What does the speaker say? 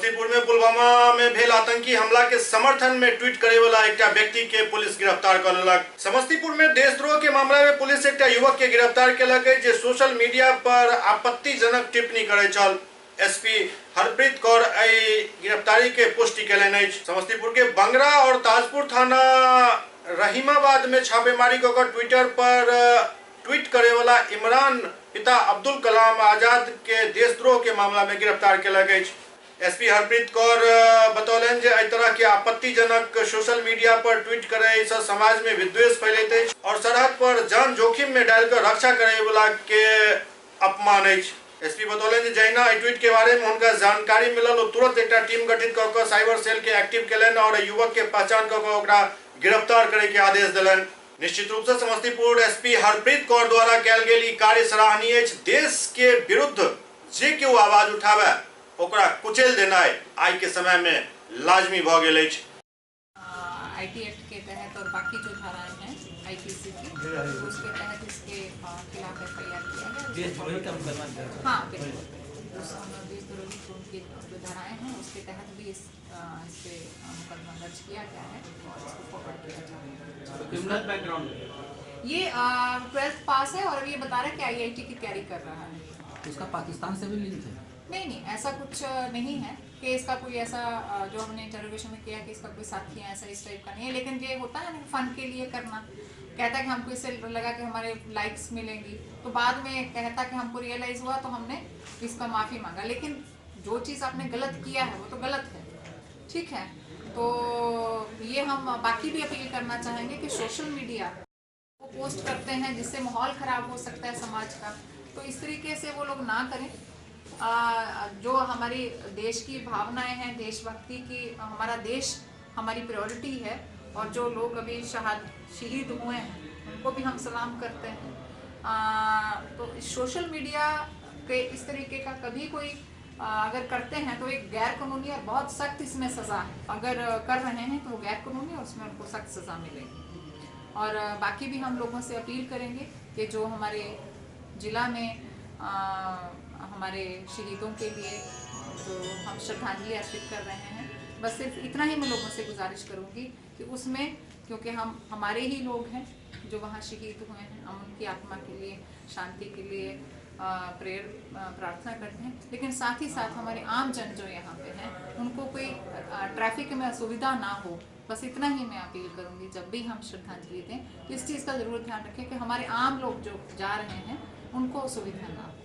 समस्तीपुर में पुलवामा में भेल आतंकी हमला के समर्थन में ट्वीट करे वाला एक व्यक्ति के पुलिस गिरफ्तार कर लेलक। समस्तीपुर में देशद्रोह के मामला में पुलिस एक युवक के गिरफ्तार केलक जे सोशल मीडिया पर आपत्तिजनक टिप्पणी करे छल। एसपी हरप्रीत कौर गिरफ्तारी के पुष्टि कयलनि अछि। समस्तीपुर के बंगरा और ताजपुर थाना रहीमाबाद में छापेमारी कर ट्विटर पर ट्वीट करे वाला इमरान पिता अब्दुल कलाम आजाद के देशद्रोह के मामला में गिरफ्तार केलक अछि। एसपी हरप्रीत कौर बतौलन जे एहि तरह के आपत्तिजनक सोशल मीडिया पर ट्वीट करे से समाज में विद्वेष फैलैत अछि और सरहद पर जान जोखिम में डालकर रक्षा करे वाला के अपमान अछि। एसपी बतौलन जे जहिना एहि ट्वीट के बारे में उनका जानकारी मिलल तुरंत एक टीम गठित कर साइबर सेल के एक्टिव केलनि और युवक के पहचान कर गिरफ्तार करे के आदेश दिलनि। निश्चित रूप से समस्तीपुर एसपी हरप्रीत कौर द्वारा कयल गेल कार्य सराहनीय अछि। देश के विरुद्ध जे केओ आवाज उठावे ओकरा कुचल देनाइ आज के समय में लाजमी भ गेल अछि। आईटी एक्ट के तहत और बाकी जो धाराएं हैं आईपीसी की उसके तहत इसके खिलाफ एफआईआर किया गया। हाँ बिल्कुल, देशद्रोही की जो धाराएं हैं उसके तहत भी इस पे मुकदमा दर्ज किया गया है और इसको पकड़ किया जा रहा है। क्रिमिनल बैकग्राउंड ये 12th पास है और अब ये बता रहा है कि आईआईटी की तैयारी कर रहा है। उसका पाकिस्तान से भी लिंक है? नहीं, ऐसा कुछ नहीं है कि इसका कोई ऐसा जो हमने इंटरोगेशन में किया कि इसका कोई साथी है, ऐसा इस टाइप का नहीं है। लेकिन ये होता है ना फन के लिए करना, कहता है कि हमको इससे लगा कि हमारे लाइक्स मिलेंगी, तो बाद में कहता कि हमको रियलाइज हुआ तो हमने इसका माफ़ी मांगा। लेकिन जो चीज़ आपने गलत किया है वो तो गलत है, ठीक है। तो ये हम बाकी भी अपील करना चाहेंगे कि सोशल मीडिया वो पोस्ट करते हैं जिससे माहौल ख़राब हो सकता है समाज का, तो इस तरीके से वो लोग ना करें। जो हमारी देश की भावनाएं हैं, देशभक्ति की, हमारा देश हमारी प्रायोरिटी है और जो लोग अभी शहीद हुए हैं उनको भी हम सलाम करते हैं। तो सोशल मीडिया के इस तरीके का कभी कोई अगर करते हैं तो एक गैर कानूनी और बहुत सख्त इसमें सज़ा है। अगर कर रहे हैं तो वो गैर कानूनी और उसमें उनको सख्त सज़ा मिलेगी। और बाकी भी हम लोगों से अपील करेंगे कि जो हमारे ज़िला में हमारे शहीदों के लिए जो हम श्रद्धांजलि अर्पित कर रहे हैं, बस सिर्फ इतना ही मैं लोगों से गुजारिश करूंगी कि उसमें, क्योंकि हम हमारे ही लोग हैं जो वहाँ शहीद हुए हैं, हम उनकी आत्मा के लिए, शांति के लिए प्रार्थना करते हैं। लेकिन साथ ही साथ हमारे आम जन जो यहाँ पे हैं उनको कोई ट्रैफिक में असुविधा ना हो, बस इतना ही मैं अपील करूँगी। जब भी हम श्रद्धांजलि दें तो इस चीज़ का ज़रूर ध्यान रखें कि हमारे आम लोग जो जा रहे हैं उनको असुविधा ना हो।